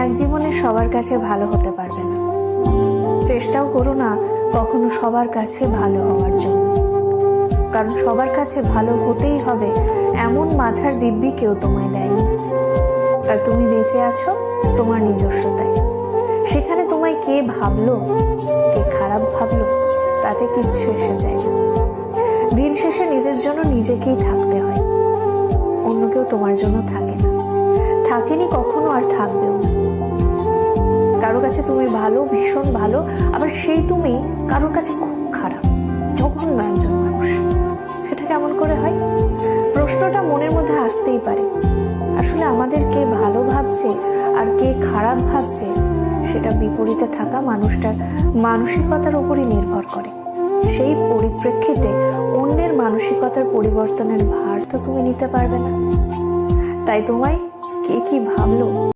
এক জীবনে সবার কাছে ভালো হতে পারবে না, চেষ্টাও করো না কখনো সবার কাছে ভালো হওয়ার জন্য, কারণ সবার কাছে ভালো হতেই হবে এমন মাথার দিব্যি কেউ তোমায় দেয়নি। আর তুমি বেঁচে আছো তোমার নিজস্বতায়। সেখানে তোমায় কে ভাবলো, কে খারাপ ভাবলো, তাতে কিচ্ছু এসে যায় না। দিন শেষে নিজের জন্য নিজেকেই থাকতে হয়, অন্য কেউ তোমার জন্য থাকে না, থাকেনি কখনো আর থাকবেও না। কারোর কাছে তুমি ভালো, ভীষণ ভালো, আবার সেই তুমি কারোর কাছে খুব খারাপ, জঘন্য একজন মানুষ। সেটা কেমন করে হয়? প্রশ্নটা মনের মধ্যে আসতেই পারে। আসলে আমাদের কে ভালো ভাবছে আর কে খারাপ ভাবছে সেটা বিপরীতে থাকা মানুষটার মানসিকতার উপরই নির্ভর করে। সেই পরিপ্রেক্ষিতে অন্যের মানসিকতার পরিবর্তনের ভার তো তুমি নিতে পারবে না। তাই তোমায় কে কি ভাবলো